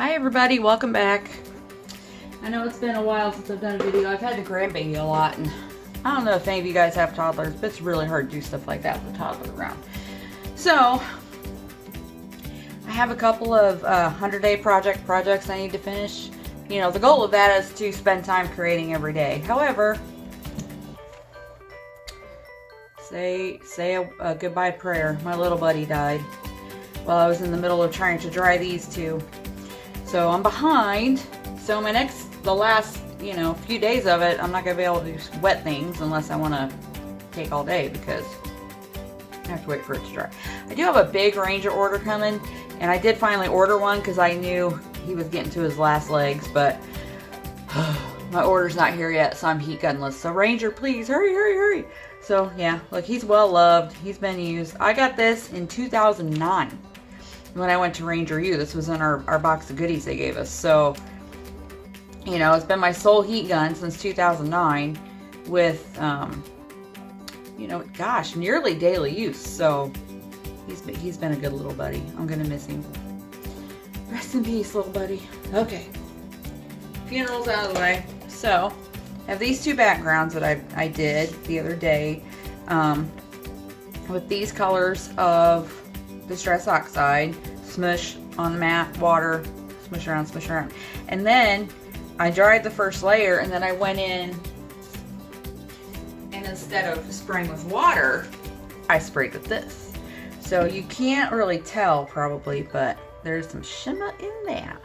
Hi everybody, welcome back. I know it's been a while since I've done a video. I've had the grandbaby a lot, and I don't know if any of you guys have toddlers, but it's really hard to do stuff like that with a toddler around. So, I have a couple of 100-day projects I need to finish. You know, the goal of that is to spend time creating every day. However, say a goodbye prayer. My little buddy died while I was in the middle of trying to dry these two. So I'm behind. So the last, few days of it, I'm not going to be able to do wet things unless I want to take all day because I have to wait for it to dry. I do have a big Ranger order coming, and I did finally order one because I knew he was getting to his last legs, but my order's not here yet, so I'm heat gunless. So Ranger, please, hurry, hurry, hurry. So yeah, look, he's well loved. He's been used. I got this in 2009 when I went to Ranger U. This was in our box of goodies they gave us. So, it's been my sole heat gun since 2009 with, nearly daily use. So he's been a good little buddy. I'm going to miss him. Rest in peace, little buddy. Okay. Funeral's out of the way. So, I have these two backgrounds that I did the other day with these colors of Distress Oxide, smush on the mat, water, smush around. And then I dried the first layer, and then I went in, and instead of spraying with water, I sprayed with this. So you can't really tell probably, but there's some shimmer in there.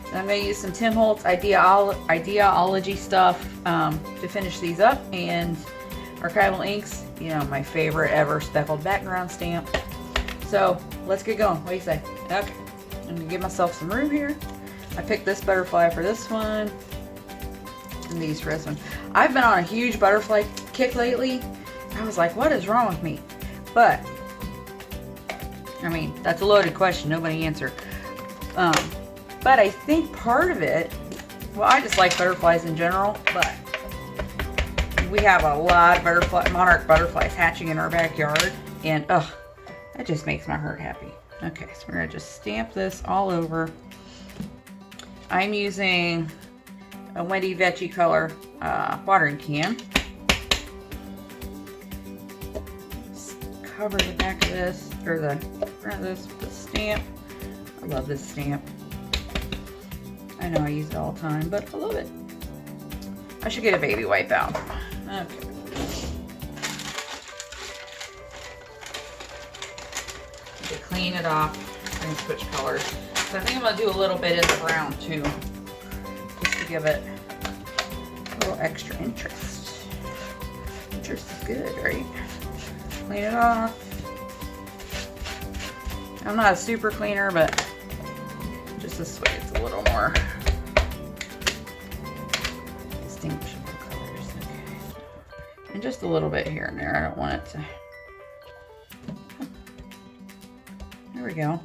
And I'm going to use some Tim Holtz Ideology stuff to finish these up, and Archival Inks, my favorite ever speckled background stamp. So let's get going. What do you say? Okay, I'm going to give myself some room here. I picked this butterfly for this one, and these for this one. I've been on a huge butterfly kick lately. I was like, what is wrong with me? But, that's a loaded question. Nobody answered. But I think part of it, well, I just like butterflies in general, but we have a lot of monarch butterflies hatching in our backyard, and that just makes my heart happy. Okay, so we're going to just stamp this all over. I'm using a Wendy Vecchi color watering can. Just cover the back of this, or the front of this with the stamp. I love this stamp. I know I use it all the time, but I love it. I should get a baby wipe out. Okay. To clean it off and switch colors. So I think I'm going to do a little bit in the brown too, just to give it a little extra interest. Interest is good, right? Clean it off. I'm not a super cleaner, but just this way it's a little more distinguishable colors. Okay. And just a little bit here and there. I don't want it to... There we go.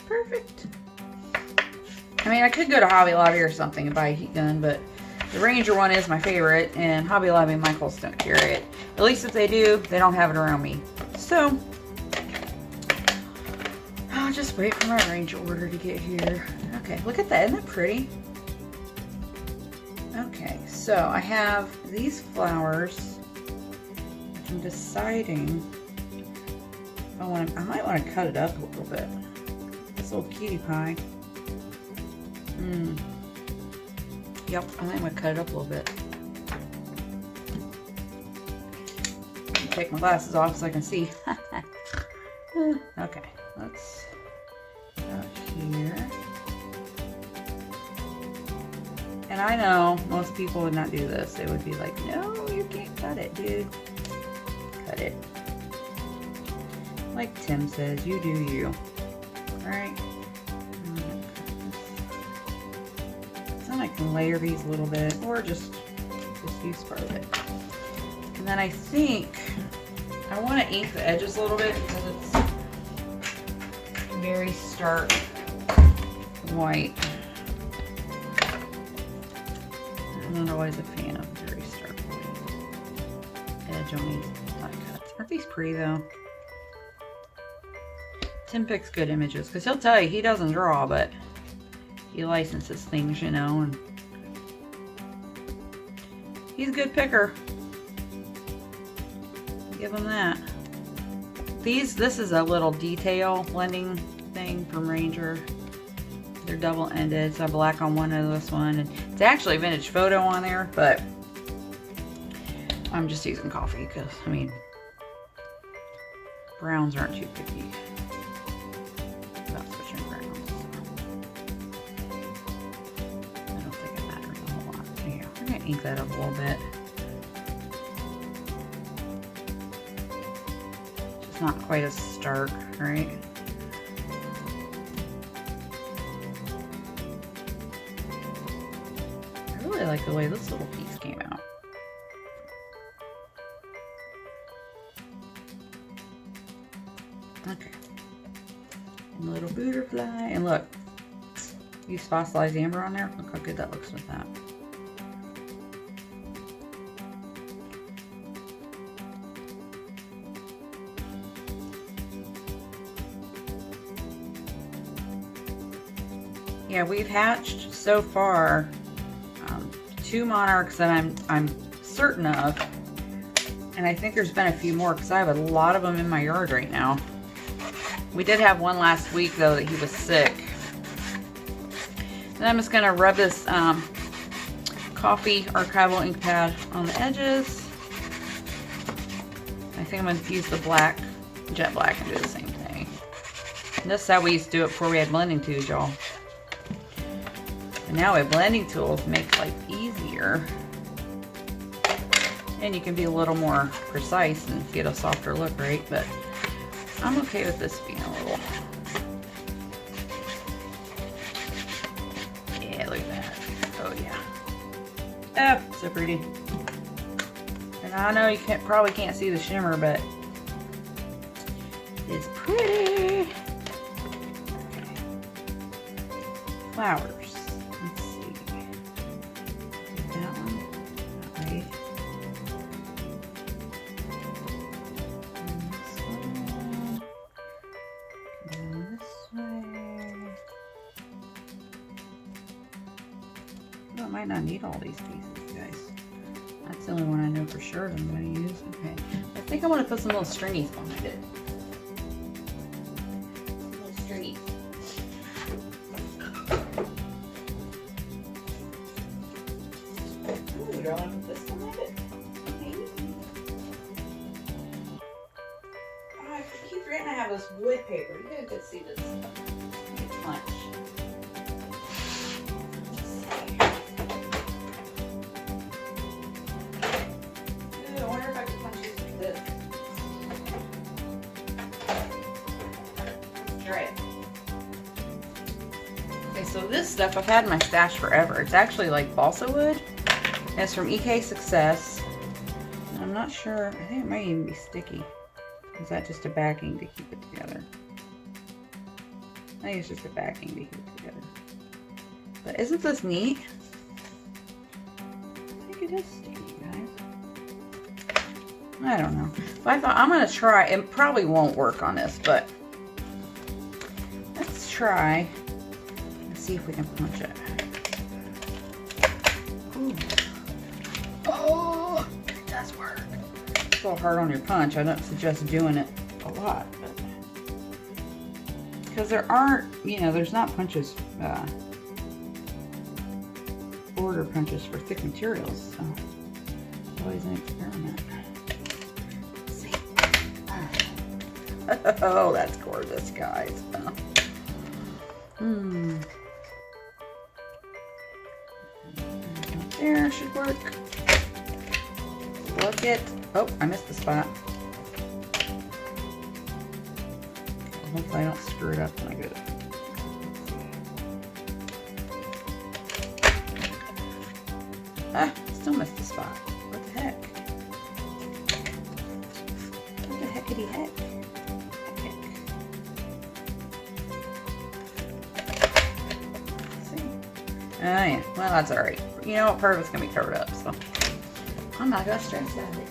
Perfect. I could go to Hobby Lobby or something and buy a heat gun, but the Ranger one is my favorite, and Hobby Lobby and Michaels don't carry it. At least if they do, they don't have it around me. So, I'll just wait for my Ranger order to get here. Okay, look at that. Isn't that pretty? Okay, so I have these flowers. I'm deciding if I might want to cut it up a little bit. This little cutie pie. Yep, I might want to cut it up a little bit. Take my glasses off so I can see. Okay, let's go here. And I know most people would not do this. They would be like, no, you can't cut it, dude. Cut it. Like Tim says, you do you. Alright. Then I can layer these a little bit, or just use part of it. And then I think I want to ink the edges a little bit because it's very stark white. I'm not always a fan of very stark white edge on these die cuts. Aren't these pretty though? Tim picks good images, because he'll tell you he doesn't draw, but he licenses things, you know, and he's a good picker. Give him that. This is a little detail blending thing from Ranger. They're double-ended, so black on one of this one, and it's actually a vintage photo on there, but I'm just using coffee because, I mean, browns aren't too picky about switching browns. So I don't think it matters a whole lot. So yeah, we're gonna ink that up a little bit. Just not quite as stark, right? I really like the way this little piece came out. Okay. A little butterfly. And look, use fossilized amber on there. Look how good that looks with that. Yeah, we've hatched so far 2 monarchs that I'm certain of, and I think there's been a few more because I have a lot of them in my yard right now. We did have one last week though that he was sick. Then I'm just gonna rub this coffee archival ink pad on the edges. I think I'm gonna use the black, jet black, and do the same thing. And this is how we used to do it before we had blending tools, y'all. And now with blending tools, make life easier. And you can be a little more precise and get a softer look, right? But I'm okay with this being a little... Yeah, look at that. Oh yeah. Oh, so pretty. And I know you probably can't see the shimmer, but it's pretty. Flowers. Let's see. That one. Right. I might not need all these pieces, guys. That's the only one I know for sure that I'm going to use. Okay. I think I want to put some little stringies behind it. Little stringies. Ooh, do I want to put this behind it? Maybe. Oh, I keep forgetting I have this wood paper. You guys could see this stuff. It's punch. Okay, so this stuff I've had in my stash forever. It's actually like balsa wood. And it's from EK Success. And I'm not sure. I think it might even be sticky. Is that just a backing to keep it together? I think it's just a backing to keep it together. But isn't this neat? I think it is sticky, guys. I don't know. But I thought I'm going to try. It probably won't work on this, but let's try and see if we can punch it. Ooh. Oh, it does work. It's a little hard on your punch. I don't suggest doing it a lot, but because there aren't, you know, there's not punches, border punches for thick materials, so it's always an experiment. Let's see. Oh, that's gorgeous, guys. There should work. Look it. Oh, I missed the spot. Hopefully I don't screw it up when I go to... Ah, still missed the spot. What the heck? What the heckity heck? Oh yeah, well that's alright. You know what, part of it's gonna be covered up, so I'm not gonna stress about it.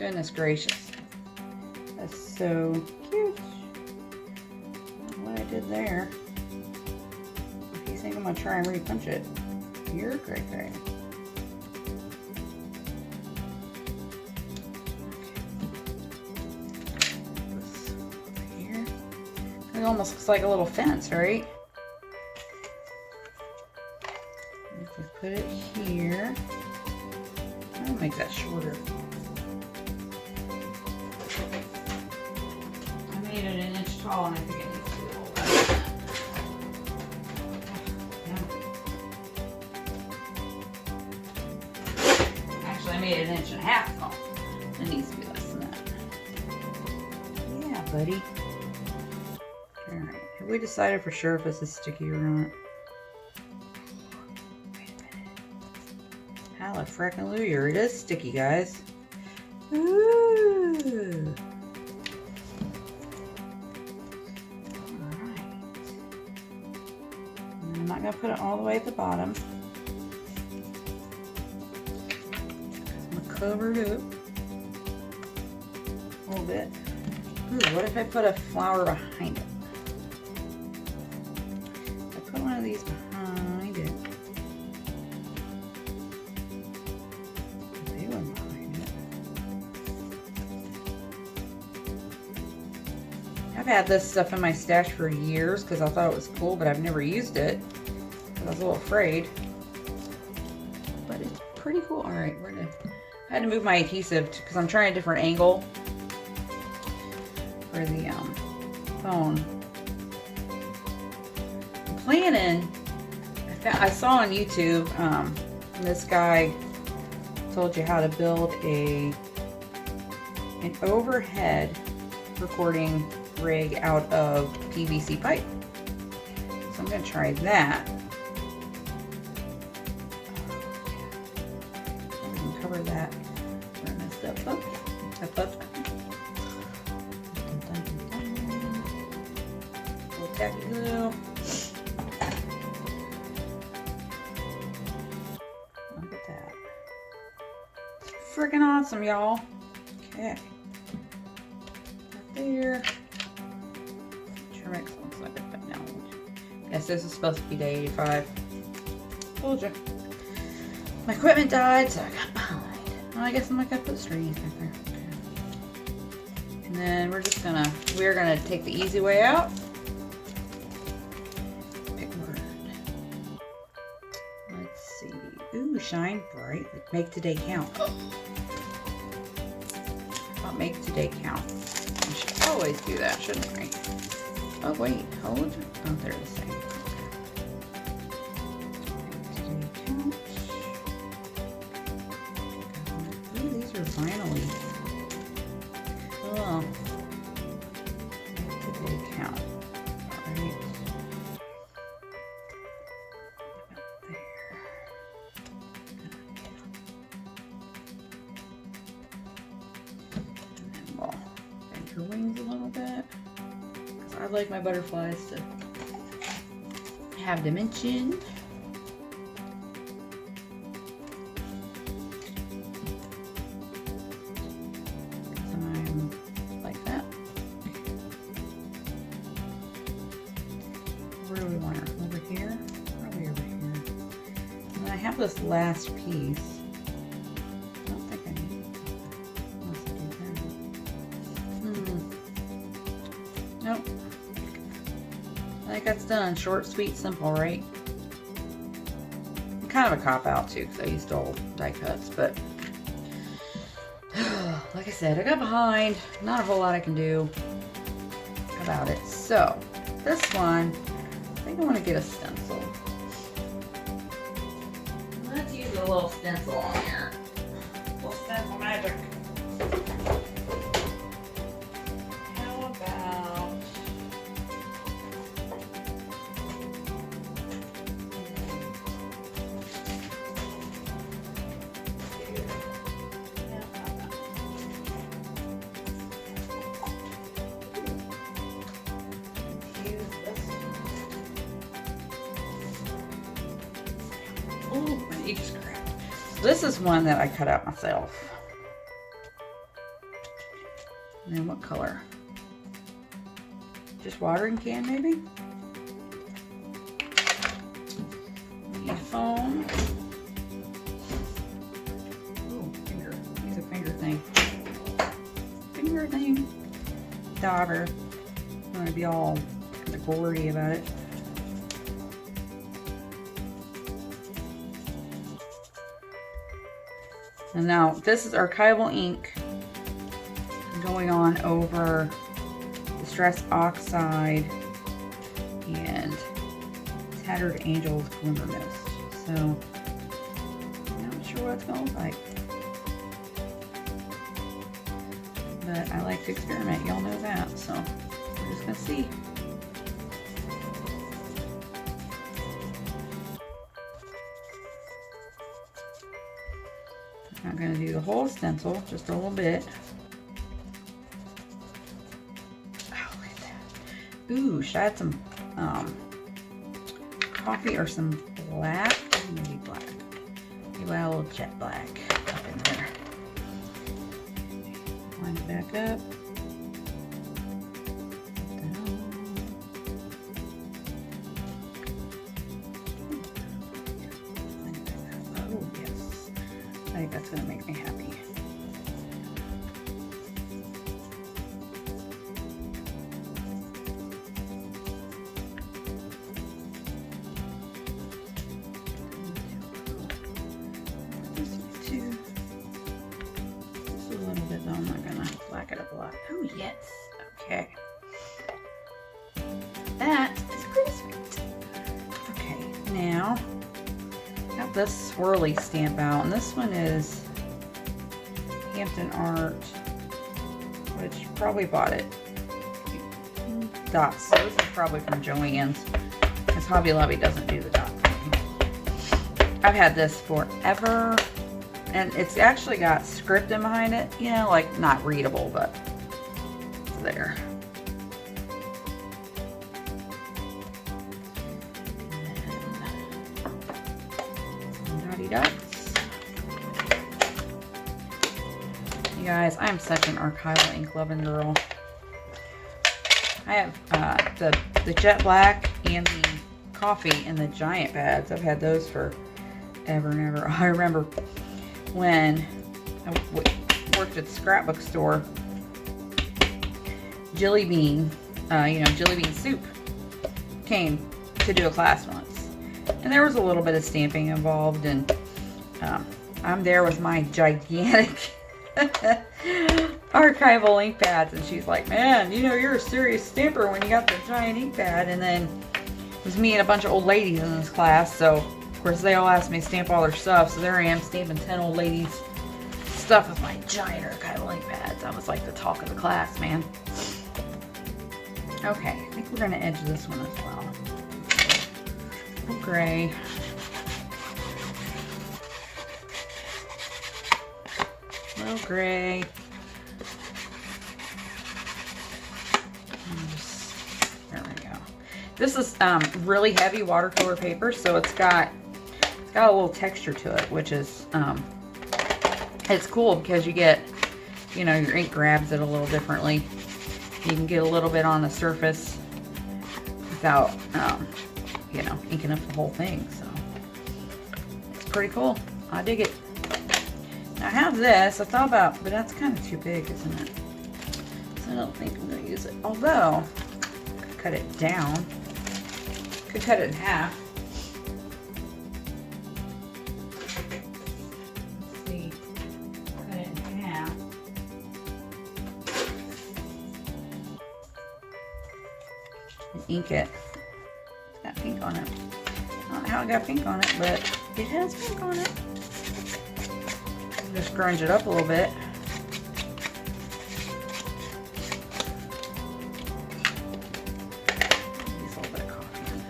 Goodness gracious. That's so cute. What I did there. If you think I'm gonna try and repunch it, you're great, great. Here. It almost looks like a little fence, right? Just put it here. I'll make that shorter. I made it an inch tall and I think it needs to be a little better. Actually, I made it an inch and a half tall. It needs to be less than that. Yeah, buddy. Alright, have we decided for sure if this is sticky or not? Hallelujah, it is sticky, guys. Ooh. Alright. I'm not going to put it all the way at the bottom. I'm going to cover it up a little bit. Ooh, what if I put a flower behind it? I put one of these behind it. I've had this stuff in my stash for years because I thought it was cool, but I've never used it. I was a little afraid. But it's pretty cool. Alright, I had to move my adhesive because I'm trying a different angle for the phone. I'm planning, I saw on YouTube, this guy told you how to build an overhead recording rig out of PVC pipe. So I'm going to try that. I'm going to cover that. Run this stuff up. Little tacky glue. Look at that. Freaking awesome, y'all. Okay. Right there. Looks like it, but no. Yes, this is supposed to be day 85. Told you. My equipment died, so I got behind. Well, I guess I'm not gonna put strings back there. Okay. And then we're gonna take the easy way out. Pick a word. Let's see. Ooh, shine bright. Make today count. I'll make today count. I should always do that, shouldn't I? Oh wait, hold. Oh, they're the same. Ooh, these are vinyl-y. Cool. Today count. Alright. There. And then we'll bend her wings a little bit. I like my butterflies to have dimension. Some like that. Where do we want her? Over here? Probably over here. And I have this last piece. I don't think I need it. Unless I do that. Nope. I think that's done. Short, sweet, simple, right? Kind of a cop-out too, because I used old die cuts, but like I said, I got behind. Not a whole lot I can do about it. So, this one, I think I want to get a stencil. Let's use a little stencil on here. A little stencil magic. This is one that I cut out myself. And what color? Just watering can, maybe? Need foam. Ooh, finger. Use a finger thing. Finger thing. Dauber. I'm gonna be all kind of gory about it. And now this is archival ink going on over Distress Oxide and Tattered Angels Glimmer Mist. So I'm not sure what it's gonna look like. But I like to experiment, y'all know that, so we're just gonna see. I'm gonna do the whole stencil, just a little bit. Oh, look at that. Ooh, should I add some coffee or some black? Maybe black. Maybe a little jet black up in there. Line it back up. Oh, yes. I think that's going to make me happy. Just a little bit though, I'm not going to black it up a lot. Oh, yes. Okay. That is pretty sweet. Okay, now got this swirly stamp out, and this one is Hampton Art, which probably bought it. Dots. So this is probably from Joann's, because Hobby Lobby doesn't do the dot thing. I've had this forever, and it's actually got scripting behind it. You know, like not readable, but it's there. Dots. You guys, I'm such an archival ink loving girl. I have the jet black and the coffee in the giant pads. I've had those for ever and ever. I remember when I worked at the scrapbook store, Jelly Bean, Jelly Bean Soup came to do a class once. And there was a little bit of stamping involved, and I'm there with my gigantic archival ink pads, and she's like, man, you know, you're a serious stamper when you got the giant ink pad. And then it was me and a bunch of old ladies in this class, so of course they all asked me to stamp all their stuff, so there I am stamping 10 old ladies stuff with my giant archival ink pads. I was like the talk of the class, man. Okay, I think we're gonna edge this one as well. Gray. Little gray. There we go. This is really heavy watercolor paper, so it's got a little texture to it, which is it's cool because you get, you know, your ink grabs it a little differently. You can get a little bit on the surface without you know, inking up the whole thing, so it's pretty cool. I dig it. Now I have this. I thought about, but that's kind of too big, isn't it? So I don't think I'm going to use it. Although, I could cut it down. Could cut it in half. Let's see. Cut it in half. And ink it. Got pink on it. I don't know how it got pink on it, but it has pink on it. Just grunge it up a little bit. Use a little bit of coffee in it.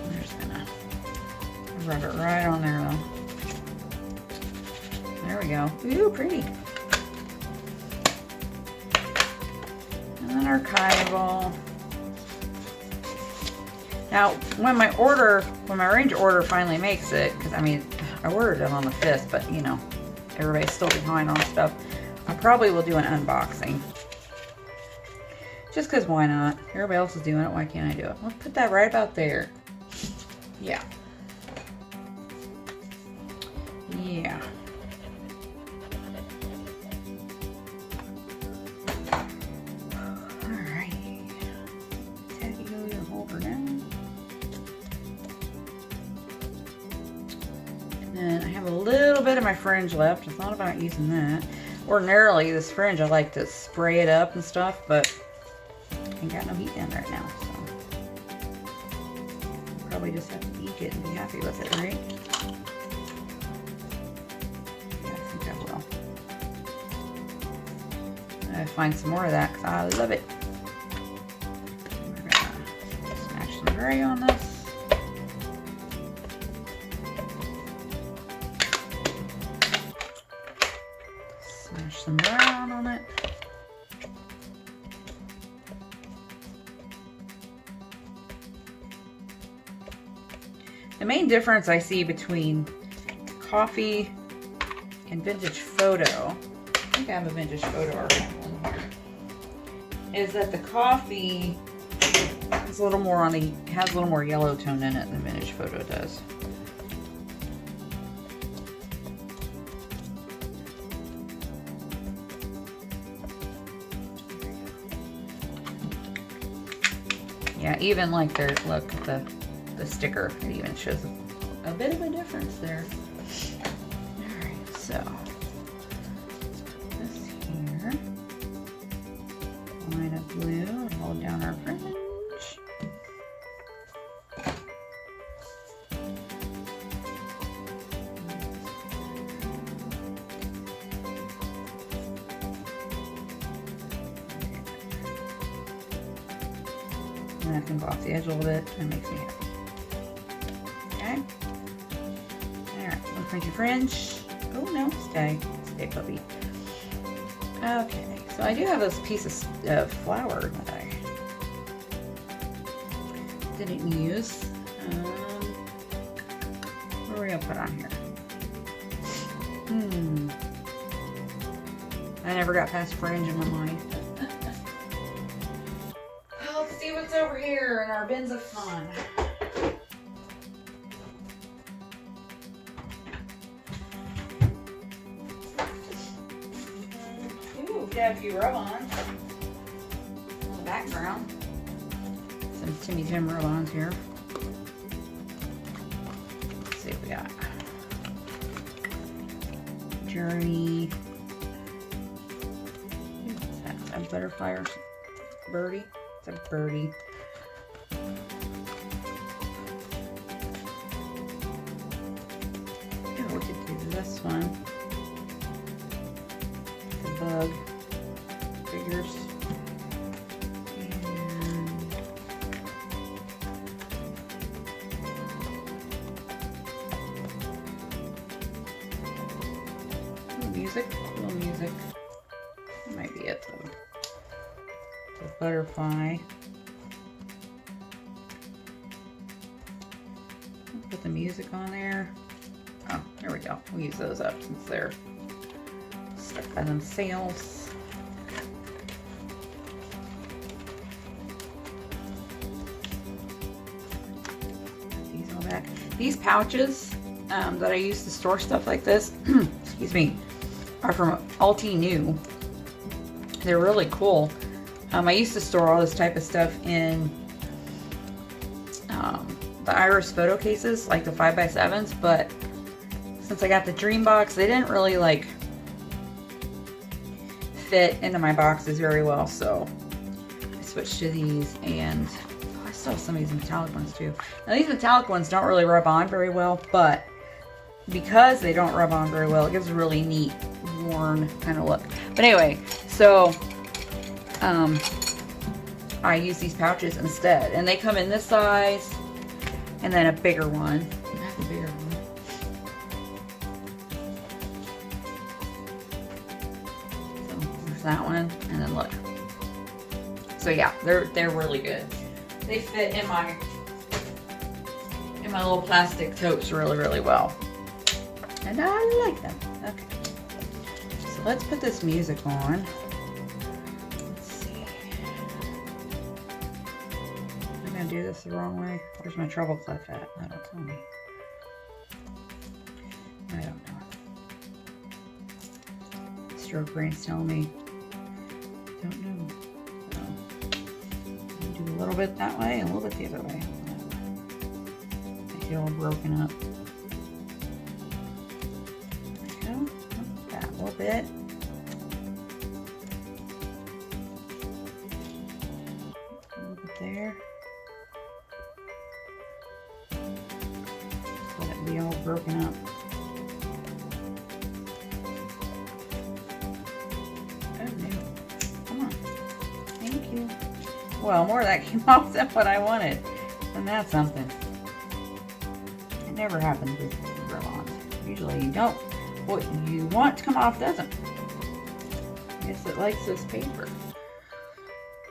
I'm just gonna rub it right on there though. There we go. Ooh, pretty. And then archival. Now, when my range order finally makes it, because I mean, I ordered it on the 5th, but you know, everybody's still behind on stuff. I'll probably will do an unboxing. Just because why not? Everybody else is doing it, why can't I do it? Let's put that right about there. Yeah. Yeah. Alrighty. Tacky go your holder down. And I have a little bit of my fringe left. I thought about using that. Ordinarily, this fringe, I like to spray it up and stuff, but I ain't got no heat in right now, so I'll probably just have to eke it and be happy with it, right? Yeah, I think I will. I gotta find some more of that because I love it. We're gonna smash some gray on this. Smash some brown on it. The main difference I see between coffee and vintage photo, I think I have a vintage photo already here, is that the coffee is a little more on the, has a little more yellow tone in it than vintage photo does. Yeah, even like their, look at the sticker, it even shows a bit of a difference there. Alright, so let's put this here. Line of blue and hold down our fringe. And I can go off the edge a little bit, that makes me happy. Okay. Alright, we'll print your fringe. Oh no, stay puppy. Okay, so I do have this piece of flour that I didn't use. What are we gonna put on here? I never got past fringe in my mind. Let's see what's over here in our bins of fun. Ooh, we have a few rub-ons in the background. Some Timmy Tim rub-ons here. Let's see what we got. Journey. What's that? Is that a butterfly or birdie? It's a birdie. Oh, we could do this one. The bug figures. And music, a little music. That might be it though. The butterfly. Put the music on there. Oh, there we go. We'll use those up since they're stuck by themselves. These all back. These pouches that I use to store stuff like this, excuse me, are from Altenew. They're really cool. I used to store all this type of stuff in the Iris photo cases, like the 5x7s, but since I got the Dream Box, they didn't really like fit into my boxes very well, so I switched to these, and I still have some of these metallic ones too. Now these metallic ones don't really rub on very well, but because they don't rub on very well, it gives a really neat, worn kind of look. But anyway, so I use these pouches instead, and they come in this size and then a bigger one. I have a bigger one. So there's that one, and then look. So yeah, they're really good. They fit in my little plastic totes really, really well, and I like them. Okay. So let's put this music on. Let's see. Am I gonna do this the wrong way? Where's my treble clef at? That'll tell me. I don't know. Stroke brain's telling me. Don't know. So, do a little bit that way and a little bit the other way. I feel broken up. There we go. That a little bit. A little bit there. Let it be all broken up. Well, more of that came off than what I wanted. And that's something. It never happens with Revlon. Usually you don't. What you want to come off doesn't. I guess it likes this paper.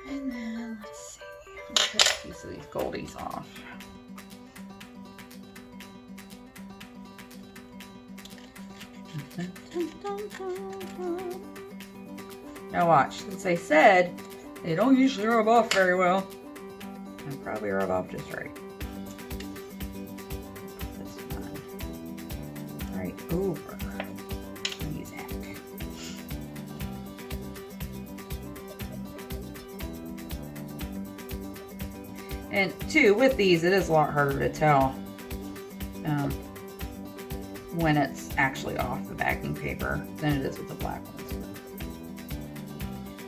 And then, let's see. Let's cut a piece of these goldies off. Now watch, since they said they don't usually rub off very well, and probably rub off just right. This one right over. Music. And two, with these, it is a lot harder to tell when it's actually off the backing paper than it is with the black ones.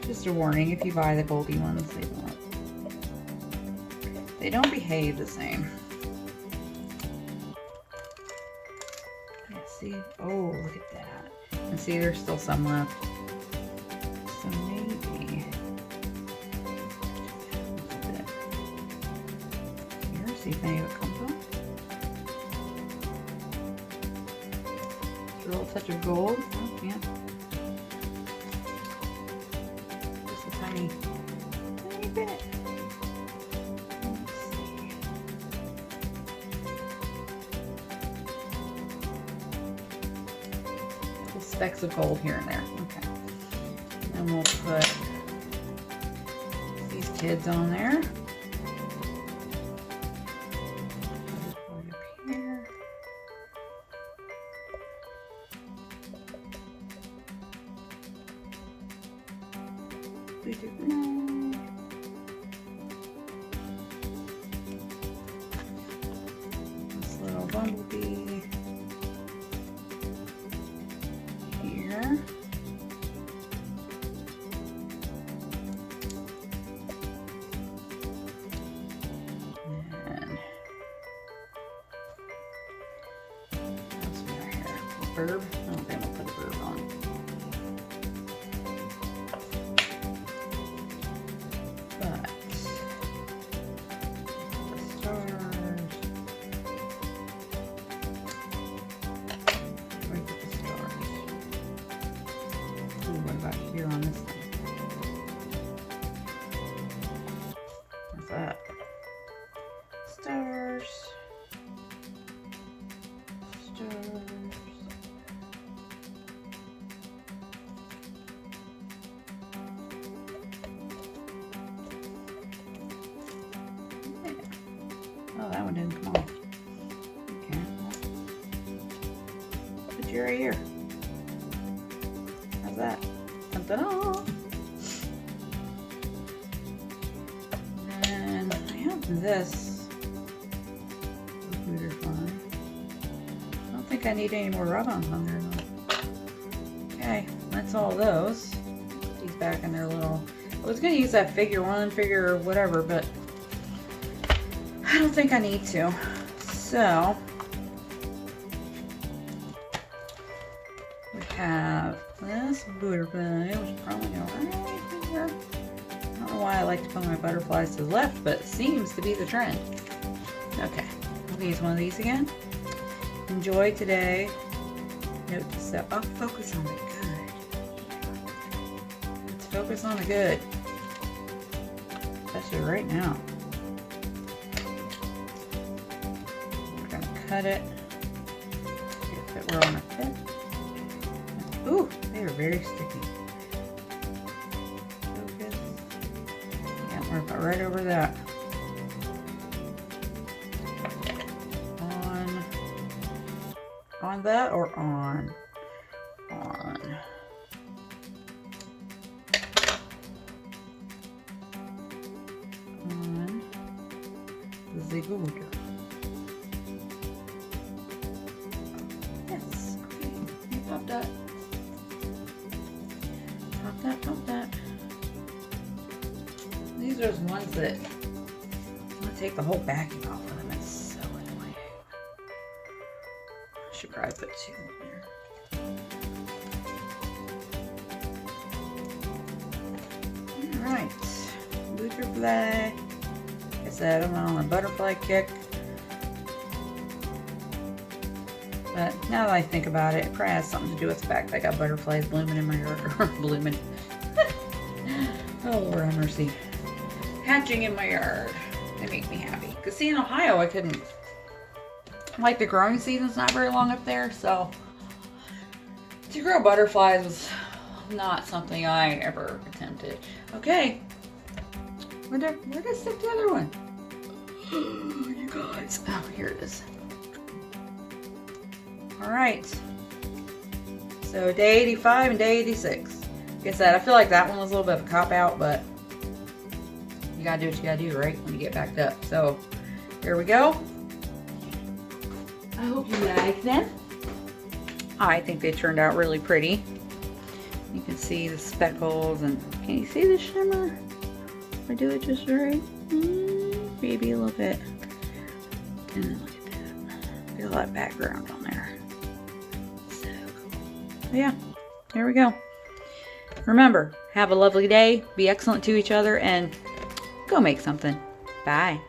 Just a warning, if you buy the Goldie ones, they don't behave the same. Yeah, see? Oh, look at that. And see, there's still some left. So maybe a bit here, see if any of it comes off. Just a little touch of gold. Oh, can't. Tiny bit. Let's see. Little specks of gold here and there. Okay. And we'll put these kids on there. This little bumblebee here. And what else we got here? Bird. I don't think we'll put a bird on. Here on this thing. What's that? Stars. Stars. Yeah. Oh, that one didn't come off. Okay. Put you right here. How's that? Ta-da! And I have this Butterfly. I don't think I need any more rub-ons on there though. Okay, that's all those. Put these back in their little. I was gonna use that figure one, figure whatever, but I don't think I need to. So we have this butterfly, which is probably go right here. I don't know why I like to put my butterflies to the left, but it seems to be the trend. Okay, I'll use one of these again. Enjoy today. Note to self. I'll focus on the good. Let's focus on the good. Especially right now. We're going to cut it. See if it were on a fit. Ooh, they are very sticky. Focus. Yeah, we're about right over that. On that or on? On. On the good. Yes. Okay. You pop that. Pop that, pop that. These are the ones that I'm gonna take the whole backing off of them. It's so annoying. I should probably put 2 in there. Alright. Butterfly. Like I said, I'm on a butterfly kick. But now that I think about it, it probably has something to do with the fact that I got butterflies blooming in my yard. Blooming. Oh, Lord have mercy. Hatching in my yard. They make me happy. Because see, in Ohio, I couldn't. Like, the growing season's not very long up there, so to grow butterflies was not something I ever attempted. Okay. Where did I stick the other one? Oh, you guys. Oh, here it is. Alright. So, day 85 and day 86. Like I said, I feel like that one was a little bit of a cop-out, but you gotta do what you gotta do, right? When you get backed up. So, here we go. I hope you like them. I think they turned out really pretty. You can see the speckles, and can you see the shimmer? If I do it just right, maybe a little bit. And then look at that. Feel that background on there. So cool. But yeah, there we go. Remember, have a lovely day, be excellent to each other, and go make something. Bye.